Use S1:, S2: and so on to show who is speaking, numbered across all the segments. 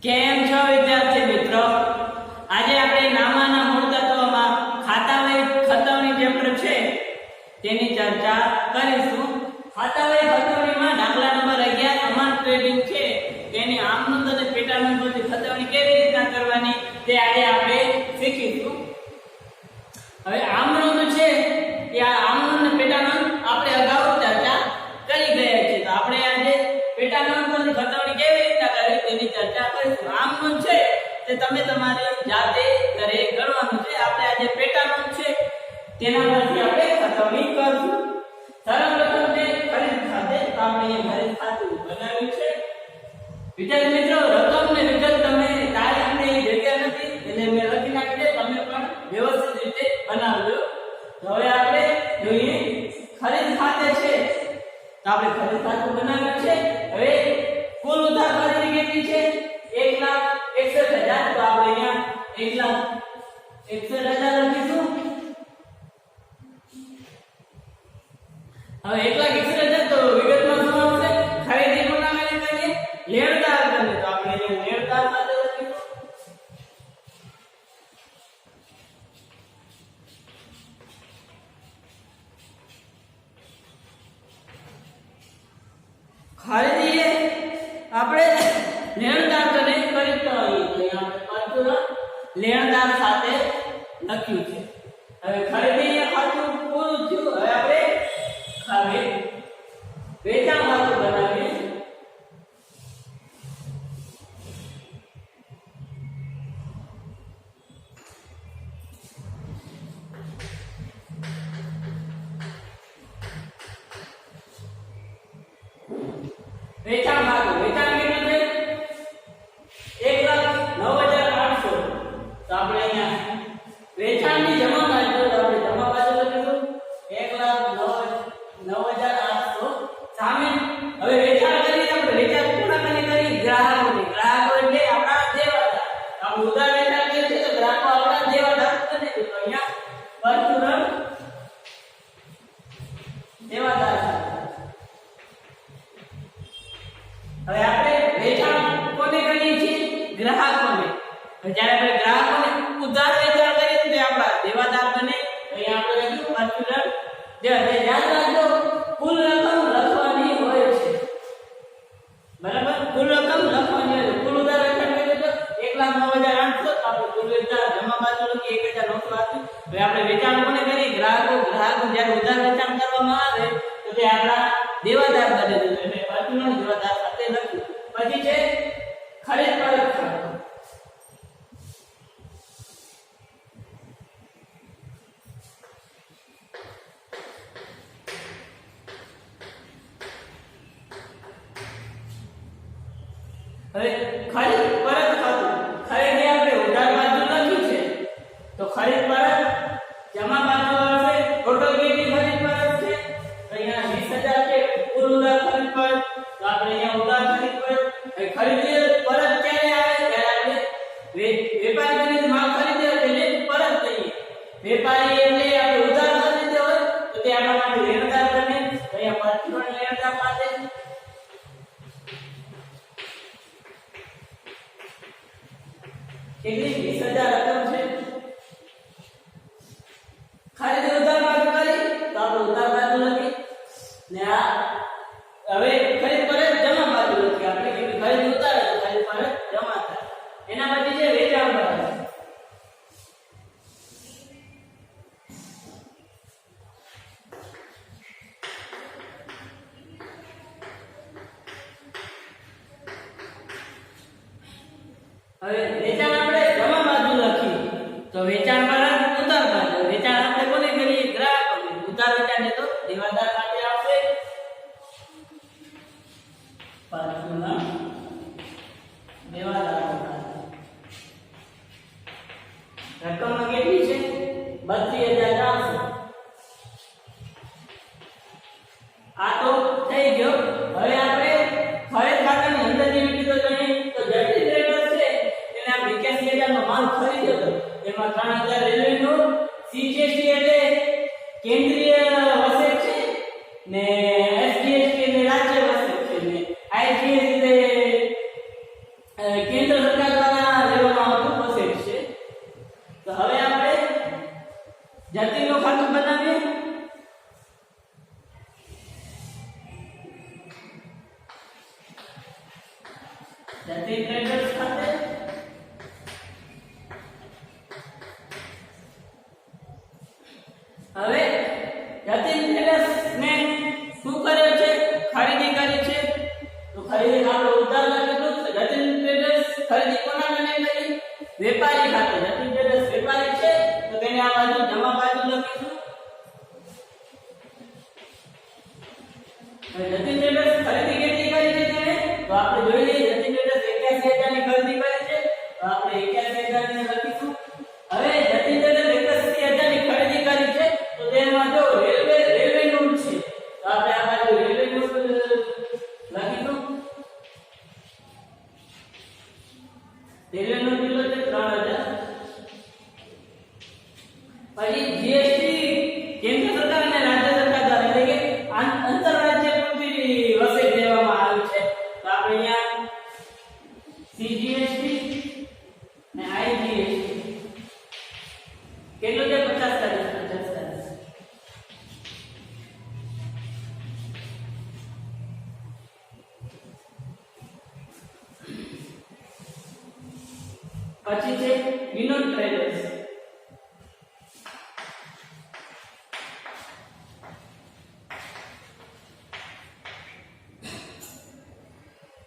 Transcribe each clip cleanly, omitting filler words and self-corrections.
S1: કેમ છો વિદ્યાર્થી મિત્રો? આજે આપણે નામાના મૂળ તત્વોમાં ખાતાવહી ખતવણી ચેપ્ટર છે તેની ચર્ચા કરીશું. ખાતાવહી ખતવણીમાં દાખલા નંબર 11 અમાઉન્ટ ટ્રેડિંગ છે તેની આમનોંધ અને પેટા નોંધોની ખતવણી કેવી રીતના કરવાની તે આજે આપણે શીખીશું. હવે આમનોંધ છે કે આ આમનોંધ અને પેટા નોંધ આપણે અગાઉ ચર્ચા કરી ગયા છે, તો આપણે આજે પેટા નોંધોની ખતવણી કેવી રીતના કરવી તેની ચર્ચા કરીશું. આમનોંધ છે તે તમે તમારી જાતે ઘરે કરવાનું છે. આપણે આજે પેટા નોંધ છે તેના પરથી આપણે ખતવણી કરશું. સર્વપ્રથમ છે ખરીદ ખાતે. તો આપણે અહીંયા ખરીદ ખાતું બનાવ્યું છે. વિદ્યાર્થી મિત્રો, રકમ ને વિગત તમે તારીખ ને જગ્યા નથી એટલે મેં લખી નાખી છે, તમે પણ વ્યવસ્થિત રીતે બનાવજો. તો હવે આપણે જોઈએ ખરીદ ખાતે છે તો આપણે ખરીદ ખાતું બનાવ્યું છે. હવે કુલ ઉધાર ખરીદી કેટલી છે? 1,61,000. તો આપણે અહીંયા 1,61,000 લખીશું. હવે 1,61,000 તો વિગતમાં શું આવશે? ખરીદી બનાવેલી કરીએ લેણદાર બને, તો આપણે અહીંયા લેણદાર ખાતે લખીશું. ખરીદી આપણે લેણદાર બને ખરીદતા હોઈએ તો આપણે લેણદાર સાથે લખ્યું છે. હવે ખરીદી ખાતું પૂરું થયું. હવે આપણે વેચાણ ખાતું બનાવીએ. વેચાણ ખાતું વેચાણ કેટલું છે? 1,09,800. તો આપણે અહીંયા વેચાણની જમા બાજુ તો આપણે જમા બાજુ લખીશું 1,09,800 સામે. હવે વેચાણ કરીએ આપણે વેચાણ પૂરા કરી ગ્રાહકોની. ગ્રાહકો એટલે આપણા દેવાદાર. આપણે ઉધાર વેચાણ કરીએ છીએ તો ગ્રાહકો આપણા દેવાદાર બને છે. તો અહીંયા પરચુરણ દેવાદાર. હવે આપણે વેચાણ કોને કરીએ છીએ? ગ્રાહકોને. જ્યારે આપણે ગ્રાહકોને ઉધાર વેચાણ કરીએ તો આપણા દેવાદાર બને. અહીંયા આપણે લખ્યું પરચુરણ દેવાદાર. યાદ રાખજો કુલ રકમ લખવાની હોય છે, બરાબર? કુલ રકમ લખવાની હોય છે. કુલ ઉધાર વેચાણ કરીએ તો 1,09,800. તો આપણે કુલ વેચાણ જમા બાજુ લખીએ 1,980. હવે આપણે વેચાણ કોને કરીએ? ગ્રાહકો. ગ્રાહકો જ્યારે ઉધાર વેચાણ કરવામાં આવે તો તે આપણા દેવાદાર બને છે. એટલે પરચુરણ દેવાદાર સાથે લખ્યું. પછી છે ખરીદ પરત ખાતું. હવે ખરીદ પરત ખાતું ખરીદી આપણે ઉધાર બાજુ લખ્યું છે તો ખરીદ પરત જમા બાજુ આવશે. ટોટલ કેટલી ખરીદ પરત છે? તો અહીંયા 20,000 છે કુલ ઉધાર ખરીદ પરત. તો આપણે અહીંયા ઉધાર ખરીદ પરત. હવે ખરીદી પરત ક્યારે આવે? જ્યારે આપણે વેપારીને માલ ખરીદ્યો એટલે પરત કરીએ. વેપારી એટલે આપણે ઉધાર ખરીદ્યો હોય તો તે આપણા માટે લેણદાર બને. તો અહીંયા પરચુરણ લેણદાર પાસે કેટલી 20,000 રકમ છે. ખરીદી ઉધાર બાજુ કરી તો આપણે ઉધાર બાજુ લખી ને આ હવે ખરીદ પરત જમા બાજુ લખી. આપણે કે ખરીદ ઉધાર તો ખરીદ પરત જમા થાય. એના પછી છે વેચાણ પરત. હવે વેચાણ આપણે જમા બાજુ લખી તો વેચાણ પરત ઉધાર બાજુ. વેચાણ આપણે કોને કરીએ? ગ્રાહકોને. ઉધાર વેચાણ તો દેવાદાર ખાતે આવશે. પરચુરણ દેવાદાર ખાતે. રકમ કેટલી છે? 32,400. આ તો થઈ ગયો. હવે આપણે ખરીદ ખાતાની અંદરની વિગતો જોઈએ તો જટિલ ટ્રેડર્સ છે તેને આપણે 81,000 નો માલ ખરીદ્યો હતો. એમાં 3,000 રેલવે નોટ, સીજીએસટી એટલે કેન્દ્રીય વસેટ છે ને એસજીએસટી એટલે રાજ્ય વસેટ છે ને આઈજીએસ એટલે કેન્દ્ર જતીન ટ્રેડર્સ ખાતે હવે જતીન ટ્રેડર્સ ને શું કર્યો છે? ખરીદી કરી છે. તો ખરીદી આપણે ઉધાર લખીશું. જતીન ટ્રેડર્સ ખરીદી કોના નામે કરી? વેપારી ખાતે. જતીન ટ્રેડર્સ વેપારી છે તો તેને આ બાજુ જમા બાજુ લખીશું. હવે જતીન ટ્રેડર્સ ખરીદી કેટલી કરી છે તેને? તો આપણે જોઈ લઈએ. જતીન ટ્રેડર્સ 81000 ની ખરીદી કરી છે તો આપણે 81000 ને લખીશું. હવે જતીન ટ્રેડર્સ 81000 ની ખરીદી કરી છે તો તેમાં જો રેલવે નોટ છે તો આપણે આ બાજુ રેલવે નોટ લખીશું. રેલવે નોટ કેટલો છે? 3000. પછી જીએસટી કેન્દ્ર સરકાર અને રાજ્ય સરકાર દ્વારા એટલે કે આંતરરાજ્ય પૂરતી વસૂલ લેવામાં આવી છે તો આપણે અહીંયા સીજીએસટી અને આઈજીએસટી કેટલું છે? 50 તારીખ. પછી છે વિનોદ ટ્રેડર્સ.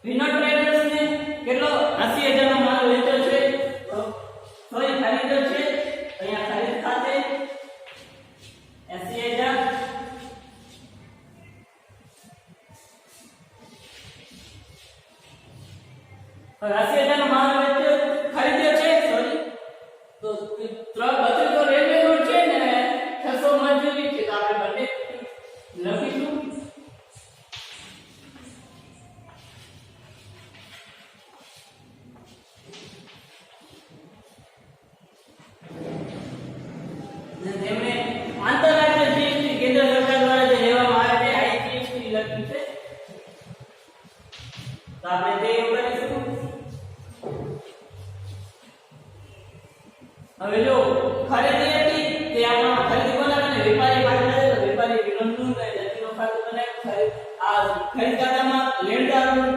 S1: વિનોદ ટ્રેડર્સ ને કેટલો 80000 નો માલ વેચ્યો છે સોરી ખરીદ્યો છે. અહીંયા ખરીદ ખાતે 80000. હવે 80000 નો માલ વેચ્યો ખરીદ્યો છે સોરી તો 32 તો રેલવે નોટ છે ને 600 મજૂરી છે તો આપણે બંને લખીશું. તેમણે આંતરરાજ્ય જીએસટી કેન્દ્ર સરકાર દ્વારા જે લેવામાં આવે છે આઈજીએસટી લખ્યું છે તો આપણે તે કરીશું. હવે જો ખરીદી હતી તે આપણા ખરીદી કોના ને વેપારી ખાતે છે તો વેપારી વિનોદનું ને જતીનનું ખાતું બનાવ્યું. આ ખરીદ ખાતામાં લેણદારનું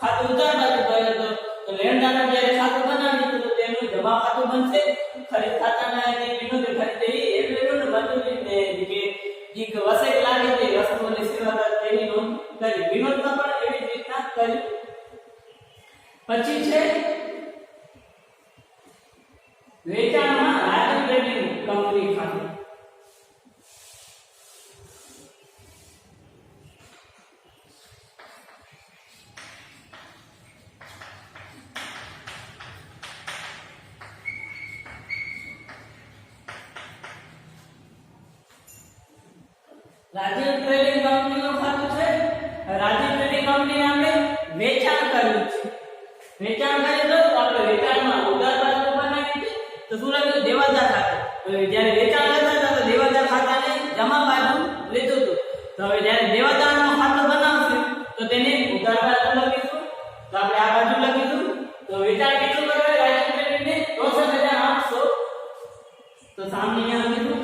S1: ખાતું ઉધાર બાજુ ભરેલું હતું તો લેણદારનું જ્યારે ખાતું બનાવ્યું તો તેનું જમા ખાતું બનશે. ખરીદ ખાતાના જે વિનોદ ખરીદી એટલે મજૂરી ને જે વસેક લાગે તે વસ્તુઓની સેવા તેની નોંધ કરી. વિનોદમાં પણ એવી જ રીતના કર્યું. પછી છે વેચાણમાં રાજ્ય ટ્રેડિંગ કંપની ખાતે. રાજ્ય ટ્રેડિંગ કંપનીનું ખાતું છે. રાજ્ય ટ્રેડિંગ કંપનીને આપણે વેચાણ કર્યું છે. વેચાણ કરી દો તો આપણે વેચાણમાં ઉધાર બાજુ બનાવી છે તો શું લખ્યું? દેવાદાર ખાતે. તો જ્યારે વેચાણ કરતા હતા તો દેવાદાર ખાતાને જમા બાજુ લીધું હતું તો હવે જ્યારે દેવાદારનું ખાતું બનાવશું તો તેને ઉધાર બાજુ લખીશું. તો આપણે આ બાજુ લખીશું. તો વેચાણ કેટલું કરાવે રાજ્ય ટ્રેડિંગને? 64800. તો સામે અહીંયા લખીશું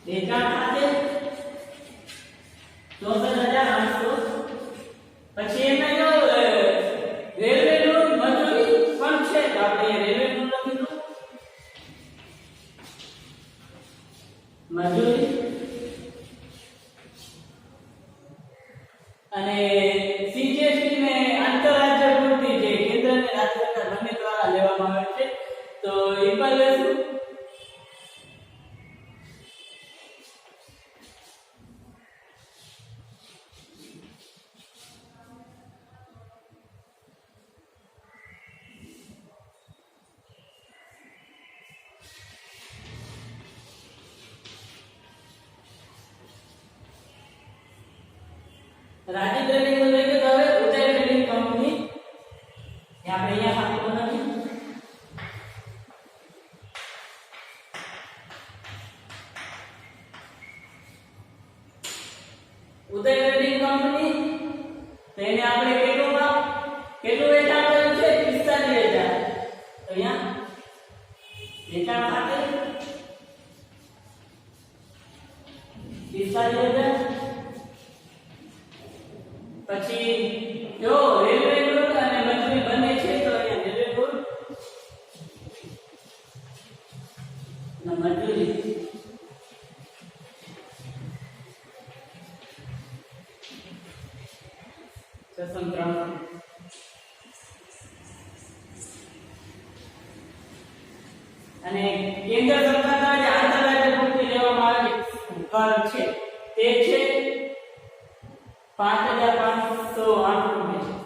S1: વેચાણ ખાતે 64800. પછી એમાં જો રેલવે નોટ મજૂરી પણ છે તો આપણે રેલવે નોટ લખીશું. મજૂરી અને સીજીએસટી ને આંતરરાજ્ય પૂરતી જે કેન્દ્ર અને રાજ્ય સરકાર બંને દ્વારા લેવામાં આવે છે તો એ પણ લેશું. રાજ્ય ટ્રેડિંગ નું લઈ તો હવે ઉદય ટ્રેડિંગ કંપની આપણે અહીંયા ખાતું બનાવીએ. ઉદય ટ્રેડિંગ કંપની તેને આપણે કેટલું વેચાણ કર્યું છે? 45000. તો અહીંયા વેચાણ ખાતે 45000. પછી જો રેલવે નોટ દશમ 300 અને કેન્દ્ર સરકાર દ્વારા જે આંતરરાજ્ય પૂર્તિ લેવામાં આવે કર છે તે છે 5508 રૂપિયા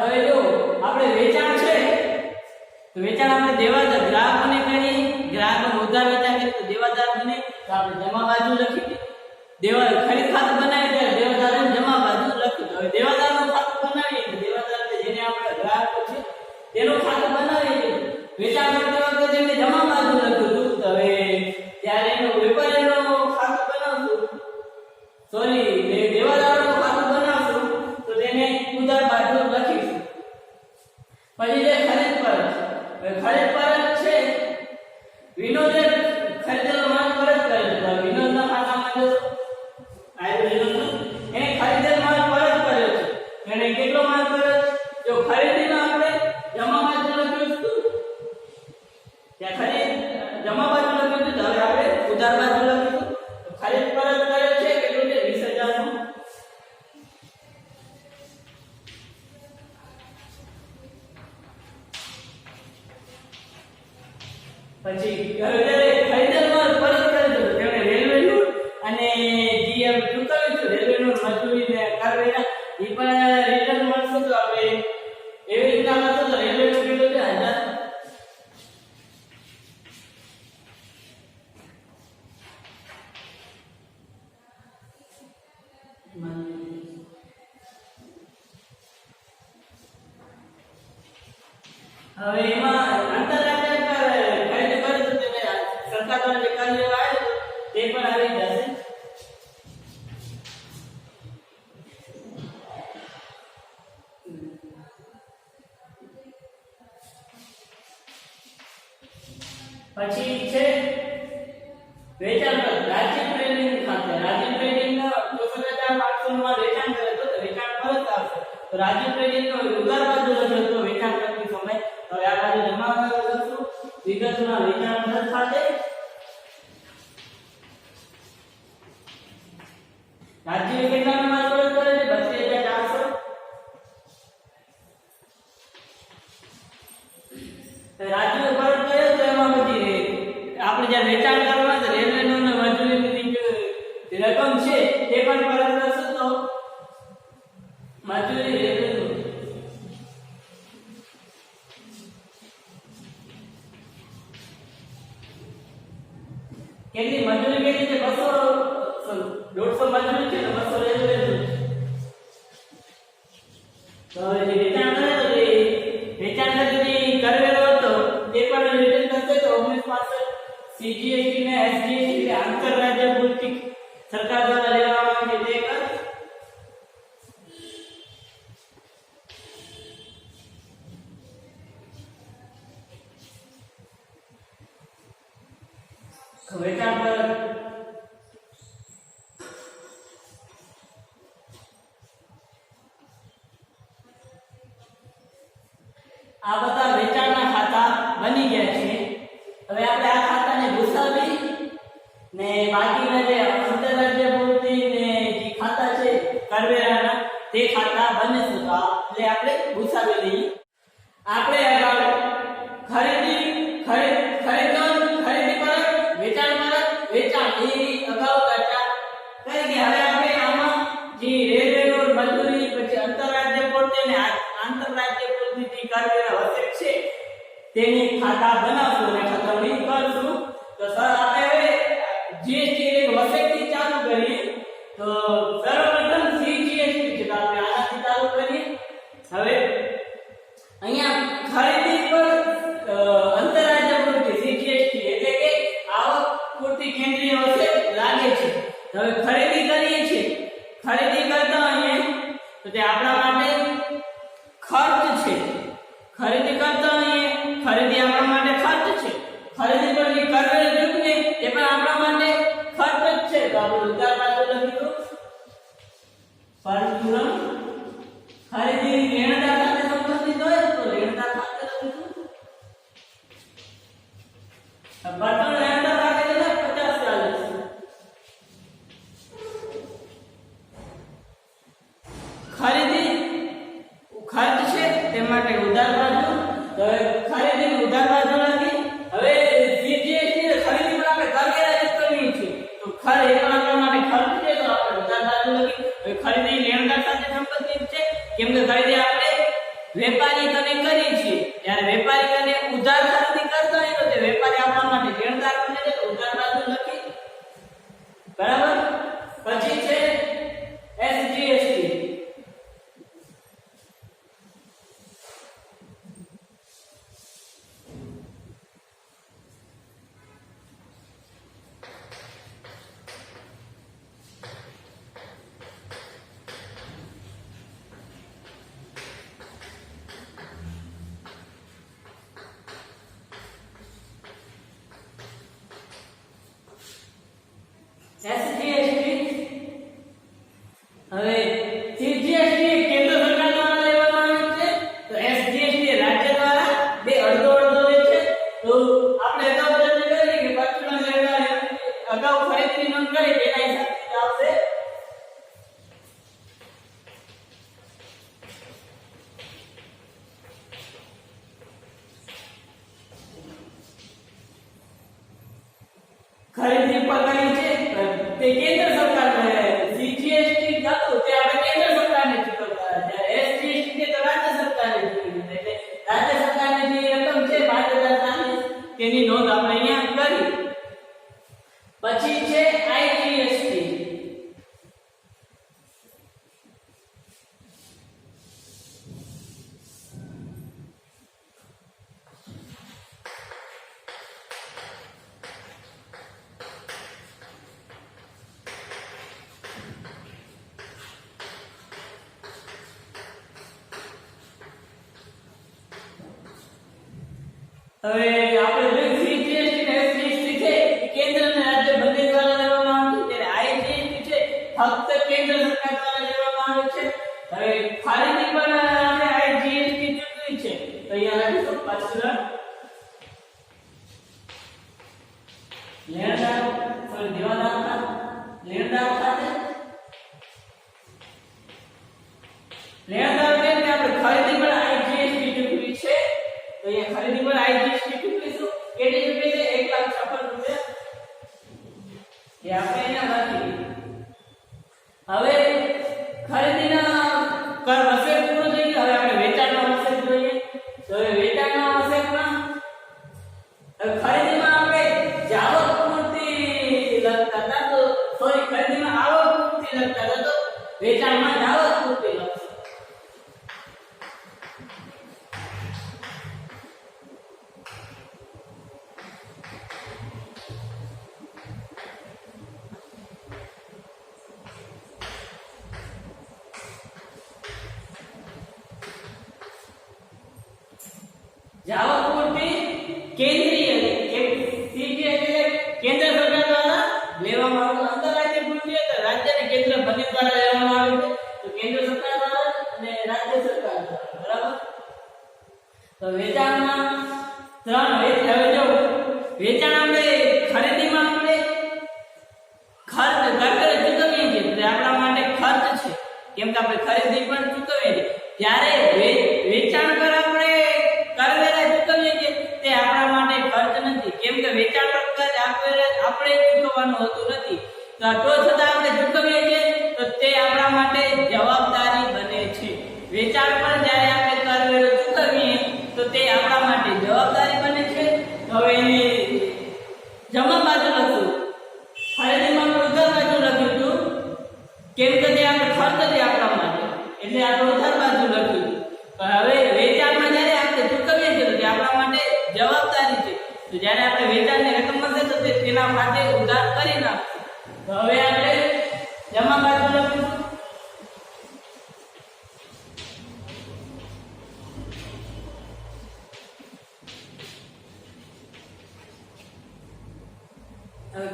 S1: હવે જો આપણે વેચાણ છે તો વેચાણ આપણે દેવાદાર ગ્રાહકોને કરી ગ્રાહકોને ઉધાર વેચાણ કરી તો દેવાદાર બને તો આપણે જમા બાજુ લખી દેવા ખરીદ ખાતું બનાવી ત્યારે દેવાદાર જમા બાજુ લખી હવે દેવાદારનું ખાતું બનાવીએ તો દેવાદાર જેને આપણે ગ્રાહકો છે તેનું ખાતું બનાવીએ વેચાણ કરતી વખતે તેમને જમા બાજુ લખ્યું હતું તો હવે ત્યારે એનો વેપારીનું ખાતું બનાવશું સોરી દેવાદારનું ખાતું બનાવશું તો તેને ઉધાર બાજુ લખીશું પછી જે ખરીદ પરત છે વિનોદે ખરીદેલો માલ પરત કરે તો વિનોદના ખાતામાં જો આયો વિનોદ એને ખરીદેલ માલ પરત કર્યો છે એને કેટલો માલ પરત જો ખરીદીનો આપણે જમા બાજુ લખ્યું હતું ત્યાં ખરીદ જમા બાજુ લખ્યું હતું હવે આપણે ઉધાર બાજુ લખ્યું તો ખરીદ પરત કર્યો છે કેટલું છે 20000 નું પછી ખરીદેલ માલ પરત કર્યો તેમણે રેલવેનું અને જીએમ ચૂકવ્યું છે રેલવેનું મજૂરી ને કરવેરા એ પણ રિટર્ન મળશે તો આપણે એવી રીતના મળશે તો રેલવેનું કેટલું છે 1000 હવે એમાં આંતરરાજ્ય ખરીદ કરે તો તેને સરકાર દ્વારા જે કાર્ય લેવા આવે તે પણ આવી જશે પછી છે વેચાણ પર રાજ્ય ટ્રેડિંગ ખાતે રાજ્ય ટ્રેડિંગ નો 64500 માં વેચાણ કરે તો વેચાણ પરત આવશે તો રાજ્ય ટ્રેડિંગ નો ઉધાર બાજુ લખ્યો તો વેચાણ કરતી સમય હવે આ બાજુ જમા લખશું વિગતમાં વેચાણ પરત ખાતે રાજ્ય કેટલાનો માલ પરત કરે છે 32400 રાજ્ય પરત કર્યો તો એમાં પછી આપણે જે વેચાણ કરવા છે રેલવેનું ને મજૂરીની રકમ છે તે પણ પરત કરશે તો મજૂરી રેલવેનું કેટલી મજૂરી કેટલી છે 200 મજૂરી છે તો 200 રેલવેનું તો જે વેચાણ કરે તો વેચાણ કરતી કરવેરો હતો તે પણ રિટર્ન કરશે તો 1965 સીજીએસટી ને એસજીએસટી આંતરરાજ્ય પૂર્તિ સરકાર દ્વારા લેવામાં આવે છે તે કર વેચાણ પર આ બધા વેચાણના ખાતા બની ગયા છે હવે આપણે આ ખાતાને ભૂસાવી ને બાકીના જે આંતરરાજ્ય પૂર્તિ ને જે ખાતા છે કરવેરાના તે ખાતા બને છે તો એટલે આપણે ભૂસાવી લઈએ આપણે આગળ ખરીદી પરત વેચાણ એ અગાઉ ચર્ચા કરી કે હવે આપણે આમાં જે રેલવેનું મજૂરી પછી આંતરરાજ્ય પૂર્તિ ને આંતરરાજ્ય પૂર્તિ જે કરવેરા હશે છે તેની ખાતા બનાવશું અને ખતમણી કરશું તો સર આપણે હવે જીએસટી એક વસેટથી ચાલુ કરીએ તો સર્વપ્રથમ સીજીએસટી છે તો આપણે આનાથી ચાલુ કરીએ હવે અહીંયા ખરીદી પર આંતરરાજ્ય પૂર્તિ સીજીએસટી એટલે કે આવક પૂર્તિ કેન્દ્રીય વસેટ લાગે છે હવે ખરીદી કરીએ છીએ ખરીદી કરતા હોઈએ તો તે આપણા માટે ખર્ચ છે ખરીદી કરતા હોઈએ ખરીદી આપણા માટે ખર્ચ છે ખરીદી પર જે કરવેરો ચૂકવે એ પણ આપણા માટે ખર્ચ જ છે તો આપણે ઉધાર બાજુ લખીશું પરચુરણ તો ખરીદી ઉધાર બાજુ લખી. હવે જીએસટી ખરીદી પર આપણે કરવેરા ચૂકવવી છે તો ખરીદી આપણા માટે ખર્ચ છે તો આપણે ઉધાર બાજુ લખી. હવે ખરીદી લેણદાર સાથે સંબંધિત છે કેમ કે ખરીદી આપણે વેપારી કને કરી છે. જ્યારે વેપારી કને ઉધાર ખરીદી કરતો હોય તો તે વેપારી આપણા માટે લેણદાર બને છે તો ઉધાર બાજુ લખી. બરાબર. પછી છે એસજીએસટી. હવે સીજીએસટી કેન્દ્ર સરકાર દ્વારા લેવામાં આવે છે તો એસજીએસટી રાજ્ય દ્વારા બે અડધો અડધો લે છે. તો આપણે અગાઉ ચર્ચા કરી કે પક્ષના લેણદાર અગાઉ ખરીદની નોંધ કરી તેના હિસાબથી આવશે. ખરીદી પર કરી છે તે કેન્દ્ર સરકારને સીજીએસટી હતું તે આપણે કેન્દ્ર સરકારને ચૂકવતા જ્યારે એસજીએસટી તે તો રાજ્ય સરકારને ચૂકવી એટલે રાજ્ય સરકારની જે રકમ છે 5040 તેની નોંધ આપણે અહીંયા કરી. પછી છે આઈજીએસટી. હવે આપણે જે સીજીએસટી ને એસજીએસટી છે એ કેન્દ્ર અને રાજ્ય બંને દ્વારા લેવામાં આવે છે ત્યારે આઈજીએસટી છે ફક્ત કેન્દ્ર સરકાર દ્વારા લેવામાં આવે છે. હવે ખરીદી પર આપણે આઈજીએસટી ચૂકવી છે તો અહીંયા લખીશું પાછળ લેણદાર સોરી દેવાદાર લેણદાર સાથે લેણદાર એટલે આપણે ખરીદી પર આઈજીએસટી ચૂકવી છે તો અહીંયા ખરીદી પર આઈજીએસટી ચૂકવીશું. કેટલી ચૂકવી છે 1,56,000 રૂપિયા એ આપણે અહીંયા લખી. હવે ખરીદીના કર વસેટ પૂરો થઈ ગયો. હવે આપણે વેચાણનો વસેટ જોઈએ તો હવે વેચાણના વસેટમાં ખરીદીમાં આપણે જાવક પૂર્તિ લખતા હતા તો સોરી ખરીદીમાં આવક પૂર્તિ લખતા હતા તો વેચાણમાં જાવક પૂર્તિ લખશું. જાવક પૂર્તિ કેન્દ્રીય સીજીએસટી કેન્દ્ર સરકાર દ્વારા લેવામાં આવે છે. આંતરરાજ્ય પૂર્તિ એટલે રાજ્ય અને કેન્દ્ર બંને દ્વારા લેવામાં આવે છે તો કેન્દ્ર સરકાર દ્વારા અને રાજ્ય સરકાર દ્વારા. બરાબર. તો વેચાણમાં ત્રણ હવે જો વેચાણ આપણે ખરીદીમાં આપણે ખર્ચ કરવેરા ચૂકવીએ છીએ તો આપણા માટે ખર્ચ છે કેમ કે આપણે ખરીદી પણ ચૂકવીએ છીએ. જ્યારે વેચાણ પર આપણે કરવેરા ચૂકવીએ છીએ તે આપણા માટે ખર્ચ નથી કેમ કે વેચાણ પર ખર્ચ આપણે ચૂકવવાનું હોતું નથી તો છતાં આપણે ચૂકવીએ છીએ તો તે આપણા માટે જવાબદારી બને છે. વેચાણ પર જ્યારે આપણે કરવેરો ચૂકવીએ તો તે આપણા માટે જવાબદારી બને છે. હવે એની જમા બાજુ લખું ખરીદીમાં ઉધાર બાજુ લખ્યું હતું કેમ કે તે આપણે ખર્ચ છે આપણા માટે એટલે આપણે ઉધાર બાજુ લખ્યું. પણ હવે વેચાણમાં જ્યારે આપણે ચૂકવીએ છીએ તો તે આપણા માટે જવાબદારી છે તો જ્યારે આપણે વેચાણની રકમ મળશે તો તેના માટે ઉધાર કરી નાખશું. તો હવે આપણે જમા બાજુ લખીશું.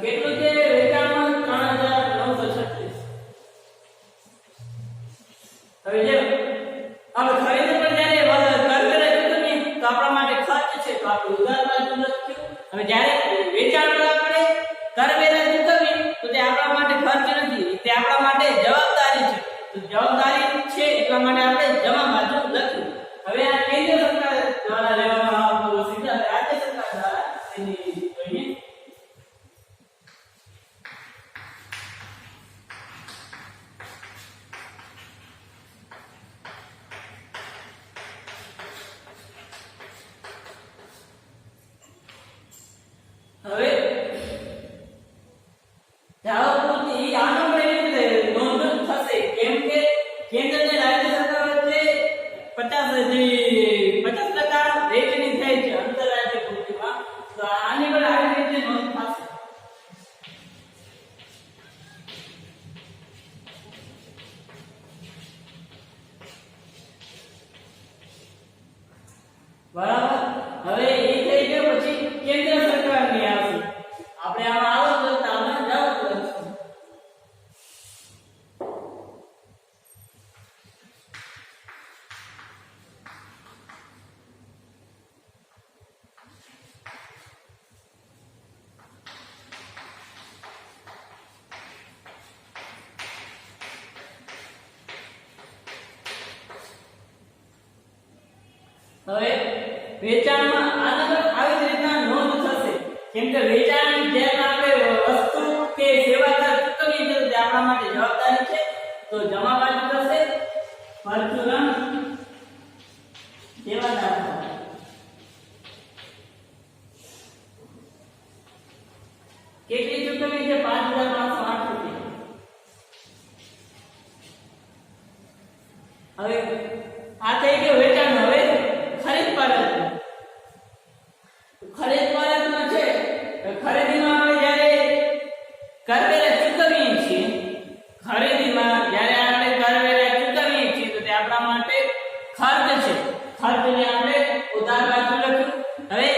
S1: કેટલું છે વેચાણમાં 3,936. હવે જો આપણે ખરીદી પર જ્યારે કરવેરા ચૂકવીએ તો આપણા માટે ખર્ચ છે તો આપણે ઉધાર બાજુ લખ્યું. હવે જ્યારે વેચાણ પર આપણે કરવેરા ચૂકવીએ તો તે આપણા માટે ખર્ચ નથી તે આપણા માટે જવાબદારી છે તો જવાબદારી છે એટલા માટે આપણે જમા બાજુ લખ્યું. હવે આ કેન્દ્ર સરકાર દ્વારા લેવામાં બરાબર. હવે એ થઈ ગયો, પછી કેન્દ્ર સરકારની આવશે. આપણે આમાં આવક લખતા આમાં જાવક લખશું. હવે વેચાણમાં આવી રીતના નોંધ થશે, કેમ કે વેચાણ જેમ આપણે વસ્તુ કે સેવા ચૂકવીએ છીએ તે આપણા માટે જવાબદારી છે, તો જમા બાજુ થશે પરચુરણ દેવાદાર. કેટલી ચૂકવણી છે? 5508 રૂપિયા. હવે આ થઈ ગયું વેચાણ. હવે ખરીદ પરત. ખરીદ પરતમાં છે ખરીદીમાં આપણે જ્યારે કરવેરા ચૂકવીએ છીએ, ખરીદીમાં જ્યારે આપણે કરવેરા ચૂકવીએ છીએ તો તે આપણા માટે ખર્ચ છે. ખર્ચને આપણે ઉધાર બાજુ લખ્યું. હવે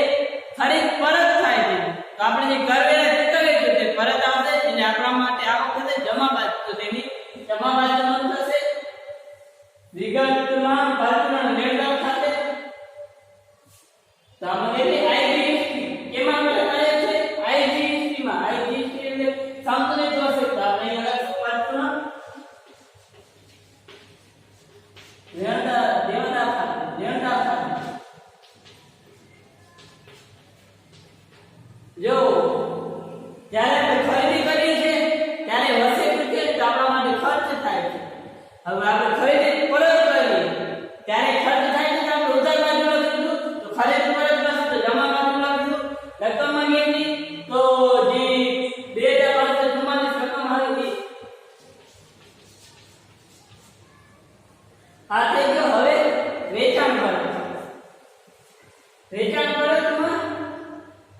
S1: ખરીદ પરત થાય છે તો આપણે જે કરવેરા ચૂકવીએ છીએ તે પરત આવશે, એટલે આપણા માટે આવક થશે જમા બાજુ. તો તેની જમા બાજુ નોંધ થશે. વિગતમાં પરચુરણ લેણદાર ખાતે સામગ્રી આઈજીએસટી કેમાં લખાય છે? આઈજીએસટી માં. આઈજીએસટી એટલે સંતુલિત વર્ષ. તો આપણે લખશું પરચુરણ લેણદાર દેવાદાર ખાતે. લેણદાર ખાતે જો જ્યારે આપણે ખરીદી કરીએ છીએ ત્યારે વસેટ રૂપિયા તો આપણા માટે ખર્ચ થાય છે. હવે આપણે ખરીદી પરત કરીએ ત્યારે ખર્ચ થાય છે તો આપણે ઉધાર બાજુ લખીશું. તો ખરીદી પરત કરશું તો જમા બાજુ લખીશું. રકમ માંગીએ તો જે 2544 રકમ આવી આ થઈ ગયો. હવે વેચાણ પરત. વેચાણ પરતમાં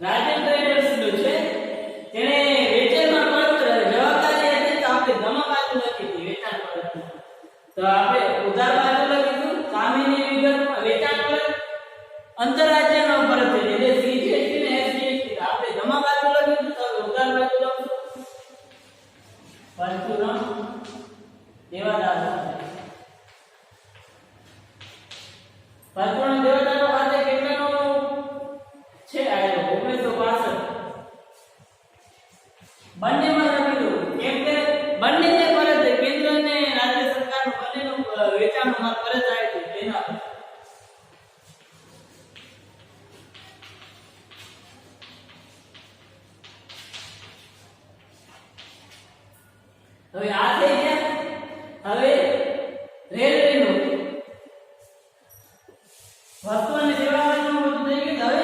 S1: રાજન ટ્રેડર્સ નું છે, તેણે વેચાણમાં પરત જવાબદારી હતી તો આપણે જમા બાજુ લખી હતી વેચાણ પરતમાં. તો આપણે ઉધાર બાજુ લખીશું. સામેની વિગતમાં વેચાણ પરત અંતરરાજ્યનો પરત છે, એટલે સીજીએસટી ને એસજીએસટી. આપણે જમા બાજુ લખીશું તો ઉધાર બાજુ લખશું પરચુરણ દેવાદાર. પરચુરણ દેવાદાર ખાતે કેટલાનો છે? આયો 1962. બંનેમાં લખેલું, કેમ કે બંનેને પરત કેન્દ્ર અને રાજ્ય સરકારનું બંનેનું વેચાણમાં પરત આવે છે તેના. હવે આ થઈ ગયા. હવે રેલવેનું વસ્તુ અને સેવા બાજુનું બધું થઈ ગયું. હવે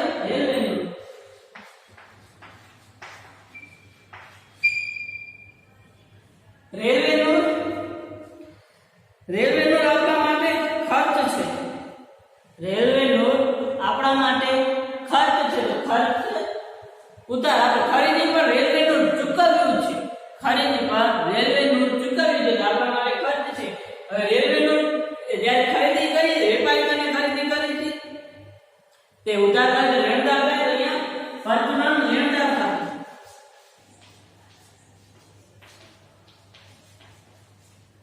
S1: રેલવેનું રેલવેનું આપણા માટે ખર્ચ છે. રેલવેનું આપણા માટે ખર્ચ છે. તો ખર્ચ ઉધાર આપણે ખરીદી પર રેલવેનું ચૂકવ્યું છે. ખરીદી પર રેલવેનું ચૂકવ્યું છે તો આપણા માટે ખર્ચ છે. હવે રેલવેનું જ્યારે ખરીદી કરી વેપારી અને ખરીદી કરી છે તે ઉધાર બાજુ લેણદાર થાય. તો અહીંયા પરચુરણ લેણદાર થાય.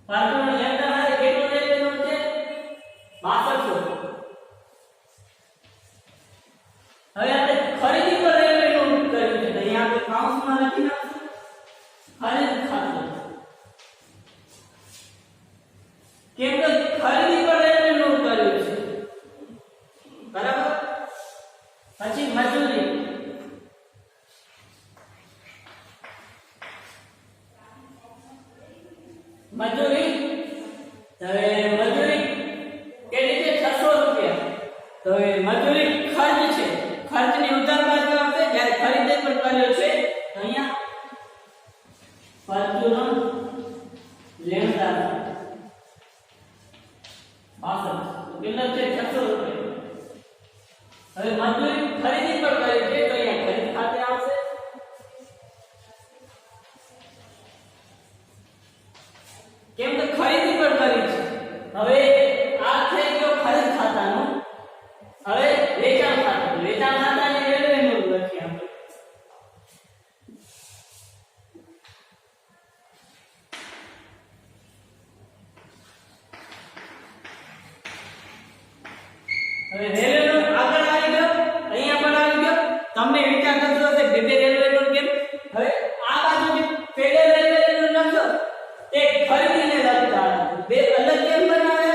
S1: પરચુરણ લેણદાર થાય કેટલું રેલવેનું છે? 6200. હવે આપણે ખરીદી પર રેલવેનું કર્યું છે તો અહીંયા આપણે કાઉન્સમાં લખી નાખશું ખરીદ ખાતું. કેમ કે ખરીદી પર રેલવેનું કર્યું છે, બરાબર. પછી મજૂરી. મજૂરી હવે મજૂરી કેટલી છે? 600 રૂપિયા. તો એ મજૂરી ખર્ચ છે. ખર્ચની ઉધાર બાજુ આપે જ્યારે ખરીદી પર કર્યો છે તો અહીંયા પરચુરણ લેણદાર 62. કેટલા છે? 600 રૂપિયા. હવે મજૂરી ખરીદી પર કરી છે તો અહીંયા ખરીદ ખાતે આવશે. કેમ કે ખરીદી પર કરી છે. હવે આ થઈ ગયો ખરીદ ખાતાનું. હવે હવે રેલવે નોટ આગળ આવી ગયો, અહીંયા પણ આવી ગયો. તમને વિચાર થતો હશે બે બે રેલવે નોટ કેમ? હવે આ બાજુ જે ફેડરલ રેલવે નોટ લખો તે ખરીદીને લખતા બે અલગ કેમ બનાવે?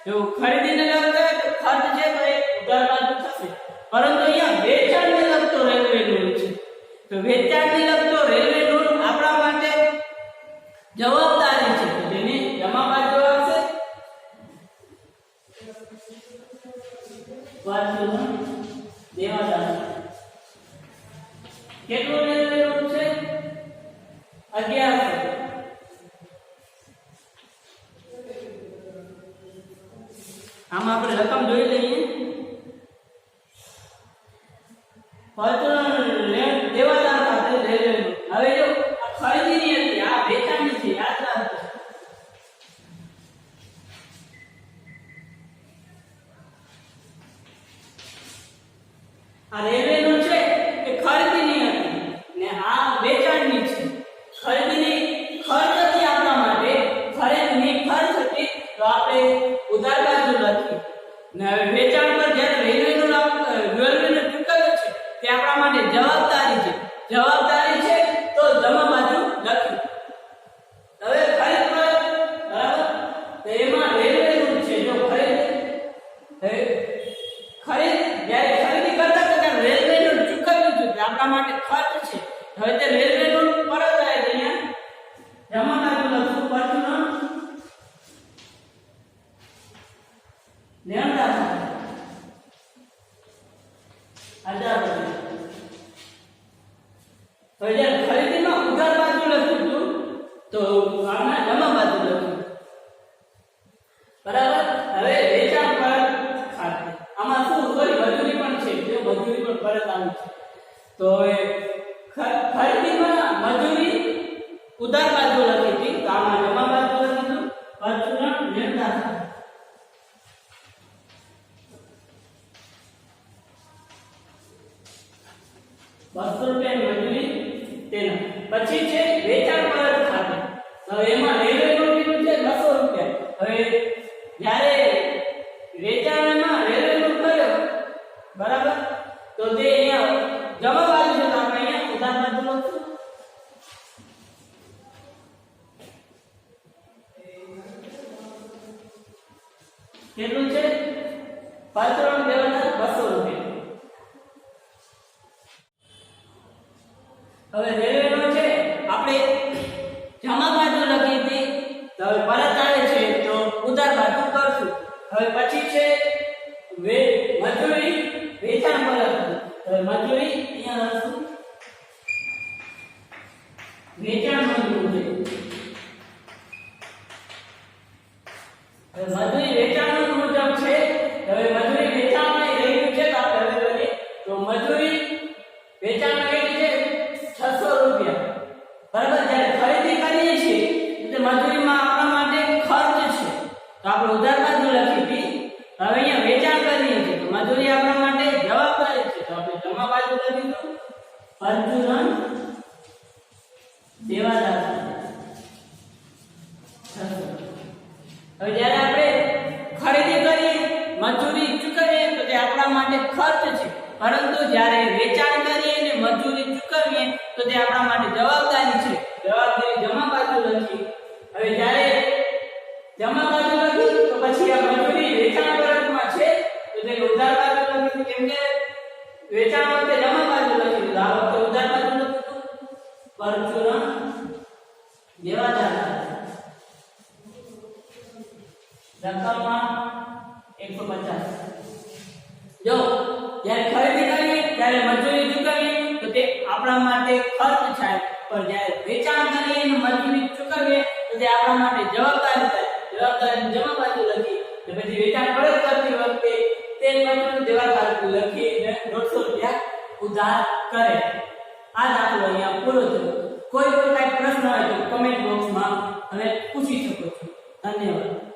S1: જો ખરીદીને લખતા તો ખર્ચ છે તો એ ઉધાર બાજુ થશે, પરંતુ અહીંયા વેચાણને લગતો રેલવે નોટ છે તો વેચાણને લગતો રેલવે નોટ આપણા માટે જવાબદારી છે, જેની જમા બાજુ આવશે બાજુમાં દેવાદાર. કેટલો રેલવે નોટ છે? 1100. આમાં આપણે રકમ જોઈ લઈએ. દેવાદાર ખાતે રેલવે નોટ. હવે જો આ ખરીદીની હતી, આ વેચાણની છે, યાદ રાખજો. આ રેલવે નોટ છે એ ખરીદીની હતી ને આ વેચાણની છે. ખરીદીની ખર્ચ હતી આપણા માટે, ખરીદીની ખર્ચ હતી તો આપણે ઉધાર બાજુ લખી ને હવે વેચાણ પર જ્યારે રેલવે નોટ ચૂકવ્યો છે તે આપણા માટે જવાબદારી છે. જવાબદારી છે તો જમા બાજુ લખી. હવે ખરીદ પર બરાબર તો એમાં રેલવે નોટ છે. જો ખરીદ જ્યારે ખરીદી કરતા તો ત્યારે રેલવે નોટ ચૂકવ્યું છે આપણા માટે ખર્ચ છે. હવે તે રેલવે નોટ પરત આવે છે, અહીંયા જમા બાજુ લખવું પડતું લેણદાર આજાદ. હવે જ્યારે ખરીદીમાં ઉધાર બાજુ લખ્યું હતું તો આમાં જમા બાજુ લખ્યું બરાબર. હવે વેચાણ પરત ખાતે આમાં શું થોડી મજૂરી પણ છે, જો મજૂરી પણ પરત આવી છે તો ખરીદીમાં મજૂરી ઉધાર બાજુ લખી હતી તો આમાં જમા બાજુ લખ્યું પરચુરણ લેણદાર. ₹200 મજૂરી તેના પછી છે વેચાણ પરત ખાતે. હવે એમાં રેલવે નોટ કીધું છે ₹200. હવે જ્યારે વેચાણમાં રેલવે નોટ કર્યો બરાબર તો તે અહીંયા જમા બાજુ છે તો આપણે અહીંયા ઉધાર બાજુ લખશું. કેટલું છે? પરચુરણ દેવાદાર ₹200. હવે રેલવે નોટ છે આપણે જમા બાજુ લખી હતી તો હવે પરત આવે છે તો ઉધાર બાજુ કરશું. હવે પછી છે મજૂરી વેચાણ પરત. હવે મજૂરી અહીંયા લખશું વેચાણ મજૂરી. હવે મજૂરી વેચાણ મુજબ છે. હવે મજૂરી વેચાણમાં રહ્યું છે તો આપણે હવે કરીએ તો મજૂરી વેચાણમાં કેટલી છે? ₹600. બરાબર. જ્યારે ખરીદી કરીએ છીએ તો મજૂરીમાં આપણા માટે ખર્ચ છે તો આપણે ઉધાર બાજુ લખી હતી. હવે અહીંયા વેચાણ કરીએ છીએ તો મજૂરી આપણા માટે જવાબદારી છે તો આપણે જમા બાજુ લખીશું પરચુરણ દેવાદાર. હવે જ્યારે આપણે ખરીદી કરીએ મજૂરી ચૂકવીએ તો તે આપણા માટે ખર્ચ છે, પરંતુ જ્યારે વેચાણ કરીએ અને મજૂરી ચૂકવીએ તો તે આપણા માટે જવાબદારી છે. જવાબદારી જમા બાજુ લખી. હવે જ્યારે જમા બાજુ લખી તો પછી આ મજૂરી વેચાણ પરતમાં છે તો તે ઉધાર બાજુ લખી, કેમ કે વેચાણ વખતે જમા બાજુ લખી તો આ વખતે ઉધાર બાજુ લખીશું પરચુરણ દેવાદાર. રકમમાં 150. જો જ્યારે ખરીદી કરીએ ત્યારે મજૂરી ચૂકવીએ તો તે આપણા માટે ખર્ચ થાય, પણ જ્યારે વેચાણ કરીએ અને મજૂરી ચૂકવીએ તો તે આપણા માટે જવાબદારી થાય. જવાબદારી જમા બાજુ લખી તો પછી વેચાણ પરત કરતી વખતે તે મજૂર દેવાદાર લખીને ₹150 ઉધાર કરે. આ દાખલો અહીંયા પૂરો થયો. કોઈ કઈ પ્રશ્ન હોય તો કમેન્ટ બોક્સમાં તમે પૂછી શકો છો. ધન્યવાદ.